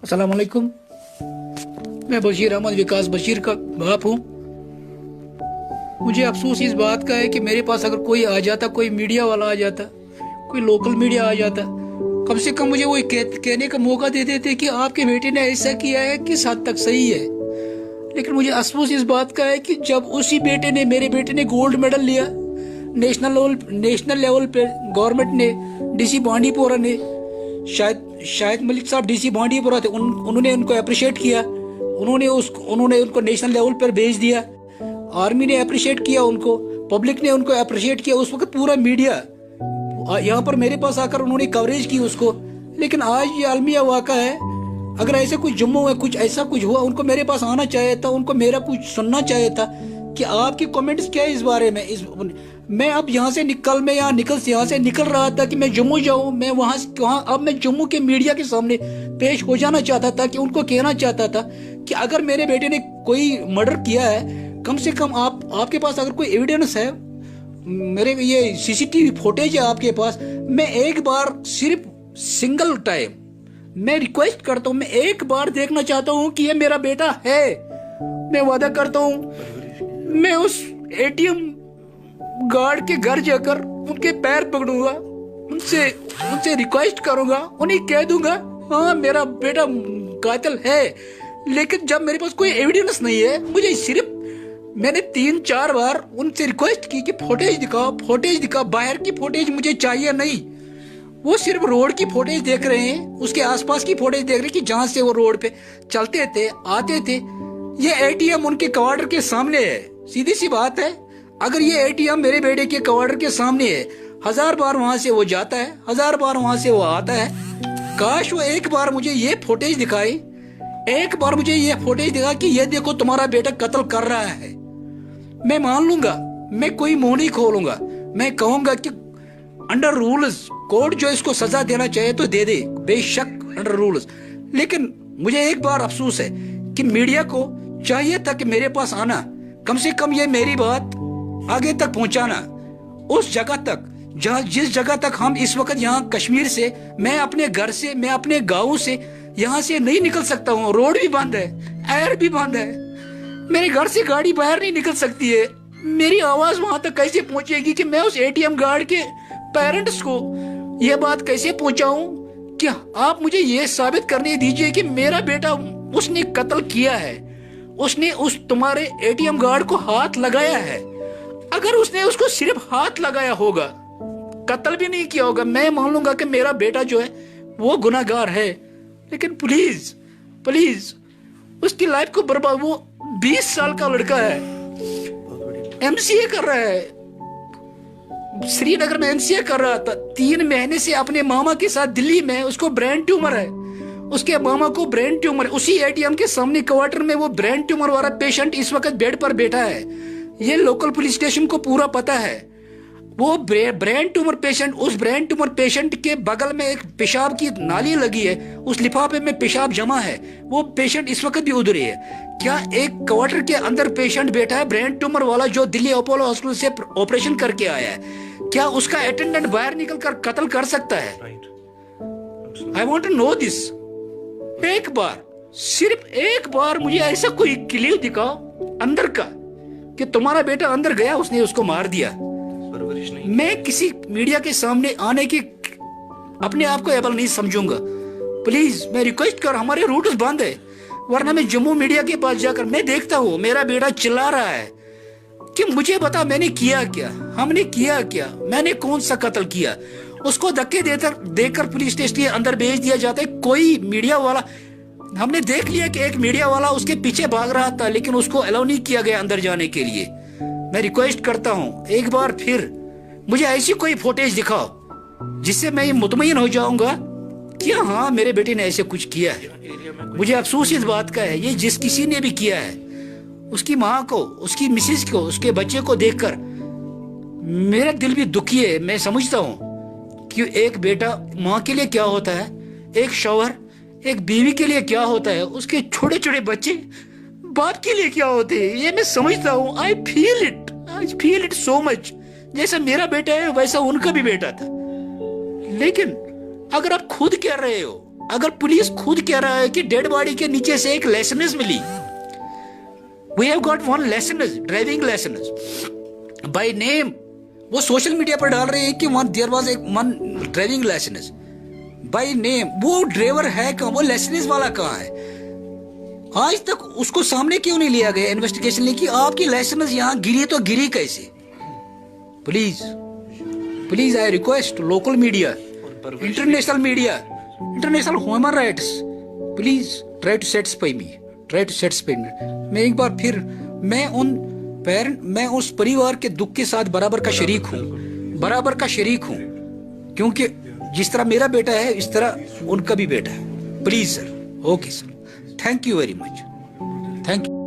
अस्सलाम वालेकुम। मैं बशीर अहमद विकास बशीर का बाप हूँ। मुझे अफसोस इस बात का है कि मेरे पास अगर कोई आ जाता, कोई मीडिया वाला आ जाता, कोई लोकल मीडिया आ जाता, कम से कम मुझे वो कहने का मौका दे देते कि आपके बेटे ने ऐसा किया है, किस हद तक सही है। लेकिन मुझे अफसोस इस बात का है कि जब उसी बेटे ने, मेरे बेटे ने गोल्ड मेडल लिया नेशनल लेवल पे, गवर्नमेंट ने, डीसी बांडीपोरा ने, शायद मलिक साहब डीसी बांडीपोरा थे, उन्होंने उनको अप्रिशिएट किया, उन्होंने उनको नेशनल लेवल पर भेज दिया, आर्मी ने अप्रिशिएट किया उनको, पब्लिक ने उनको अप्रिशिएट किया। उस वक्त पूरा मीडिया यहाँ पर मेरे पास आकर उन्होंने कवरेज की उसको। लेकिन आज ये अलमिया वाक़ा है। अगर ऐसे कुछ जम्मू में कुछ ऐसा कुछ हुआ, उनको मेरे पास आना चाहिए था, उनको मेरा कुछ सुनना चाहिए था कि आपके कमेंट्स क्या है इस बारे में। मैं अब यहाँ से निकल रहा था कि मैं जम्मू जाऊँ, मैं वहाँ अब मैं जम्मू के मीडिया के सामने पेश हो जाना चाहता था कि उनको कहना चाहता था कि अगर मेरे बेटे ने कोई मर्डर किया है, कम से कम आपके पास अगर कोई एविडेंस है, मेरे ये सीसीटीवी फुटेज है आपके पास, मैं एक बार सिर्फ सिंगल टाइम मैं रिक्वेस्ट करता हूँ, मैं एक बार देखना चाहता हूँ कि ये मेरा बेटा है। मैं वादा करता हूँ मैं उस एटीएम गार्ड के घर जाकर उनके पैर पकड़ूंगा, उनसे रिक्वेस्ट करूंगा, उन्हें कह दूंगा हाँ मेरा बेटा कातिल है। लेकिन जब मेरे पास कोई एविडेंस नहीं है, मुझे सिर्फ मैंने 3-4 बार उनसे रिक्वेस्ट की कि फुटेज दिखाओ, बाहर की फुटेज मुझे चाहिए नहीं। वो सिर्फ रोड की फुटेज देख रहे हैं, उसके आसपास की फुटेज देख रहे हैं कि जहां से वो रोड पे चलते थे, आते थे। ये एटीएम उनके क्वार्टर के सामने है। सीधी सी बात है, अगर ये एटीएम मेरे बेटे के क्वार्टर के सामने है, 1000 बार वहां से वो जाता है, 1000 बार वहां से वो आता है। काश वो एक बार मुझे ये फुटेज दिखाए, एक बार मुझे ये फुटेज दिखा कि ये देखो तुम्हारा बेटा कत्ल कर रहा है। मैं मान लूंगा, मैं कोई मुंह नहीं खोलूंगा, मैं कहूंगा कि अंडर रूल्स कोर्ट जो इसको सजा देना चाहे तो दे दे, बेशक अंडर रूल्स। लेकिन मुझे एक बार अफसोस है कि मीडिया को चाहिए था कि मेरे पास आना, कम से कम ये मेरी बात आगे तक पहुंचाना, उस जगह तक जिस जगह तक हम इस वक्त यहाँ कश्मीर से, मैं अपने घर से, मैं अपने गाँव से यहाँ से नहीं निकल सकता हूँ। रोड भी बंद है, एयर भी बंद है, मेरे घर से गाड़ी बाहर नहीं निकल सकती है। मेरी आवाज वहां तक कैसे पहुंचेगी कि मैं उस एटीएम गार्ड के पेरेंट्स को यह बात कैसे पहुंचाऊं कि आप मुझे यह साबित करने दीजिए कि मेरा बेटा उसने कत्ल किया है, उसने उस तुम्हारे एटीएम गार्ड को हाथ लगाया है। अगर उसने उसको सिर्फ हाथ लगाया होगा, कत्ल भी नहीं किया होगा, मैं मान लूंगा कि मेरा बेटा जो है वो गुनाहगार है। लेकिन प्लीज उसकी लाइफ को बर्बाद, वो 20 साल का लड़का है, एमसीए कर रहा है, श्रीनगर में एमसीए कर रहा था, 3 महीने से अपने मामा के साथ दिल्ली में, उसको ब्रेन ट्यूमर है, उसके मामा को ब्रेन ट्यूमर है। उसी एटीएम के सामने क्वार्टर में वो ब्रेन ट्यूमर वाला पेशेंट इस वक्त बेड पर बैठा है। ये लोकल पुलिस स्टेशन को पूरा पता है। वो ब्रेन ट्यूमर पेशेंट, उस ब्रेन ट्यूमर पेशेंट के बगल में एक पेशाब की नाली लगी है, उस लिफाफे में पेशाब जमा है, वो पेशेंट इस वक्त भी उधर ही है। क्या एक क्वार्टर के अंदर पेशेंट बैठा है ब्रेन ट्यूमर वाला, जो दिल्ली अपोलो हॉस्पिटल से ऑपरेशन करके आया है, क्या उसका अटेंडेंट बाहर निकल कर कत्ल कर सकता है? I want to know this. एक बार, सिर्फ एक बार मुझे ऐसा कोई क्लिप दिखाओ अंदर का कि तुम्हारा बेटा अंदर गया, उसने उसको मार दिया। मैं किसी मीडिया के सामने आने की अपने आप को एबल नहीं समझूंगा। प्लीज मैं रिक्वेस्ट कर, हमारे रूट्स बंद है, वरना मैं जम्मू मीडिया के पास जाकर मैं देखता हूँ मेरा बेटा चिल्ला रहा है कि मुझे बता मैंने किया क्या, हमने किया क्या, मैंने कौन सा कत्ल किया। उसको धक्के देकर पुलिस स्टेशन के अंदर भेज दिया जाता है। कोई मीडिया वाला, हमने देख लिया कि एक मीडिया वाला उसके पीछे भाग रहा था, लेकिन उसको अलाउ नहीं किया गया अंदर जाने के लिए। मैं रिक्वेस्ट करता हूँ एक बार फिर, मुझे ऐसी कोई फुटेज दिखाओ जिससे मैं ये मुतमईन हो जाऊंगा कि हाँ मेरे बेटे ने ऐसे कुछ किया है। मुझे अफसोस इस बात का है, ये जिस किसी ने भी किया है, उसकी माँ को, उसकी मिसेज को, उसके बच्चे को देखकर मेरा दिल भी दुखी है। मैं समझता हूँ कि एक बेटा माँ के लिए क्या होता है, एक शौहर, एक बीवी के लिए क्या होता है, उसके छोटे छोटे बच्चे बाप के लिए क्या होते हैं, ये मैं समझता हूँ। I feel it so much. जैसा मेरा बेटा है वैसा उनका भी बेटा था। लेकिन अगर आप खुद कह रहे हो, اگر پولیس خود کہہ رہا ہے کہ ڈیڈ باڈی کے نیچے سے ایک لائسنس ملی, we have got one licence, driving licence by name, وہ سوشل میڈیا پر ڈال رہے ہیں کہ one there was one driving licence by name. وہ ڈرائیور ہے کہاں, وہ لائسنس والا کہاں ہے؟ آج تک اس کو سامنے کیوں نہیں لیا گیا انویسٹیگیشن لے کہ آپ کی لائسنس یہاں گری تو گری کیسے؟ Please please I request local media, international media, international human rights, please try to satisfy me, try to satisfy me. میں ایک بار پھر میں اس پریوار کے دکھ کے ساتھ برابر کا شریک ہوں, کیونکہ جس طرح میرا بیٹا ہے اس طرح ان کا بھی بیٹا ہے. Please sir, okay sir, thank you very much, thank you.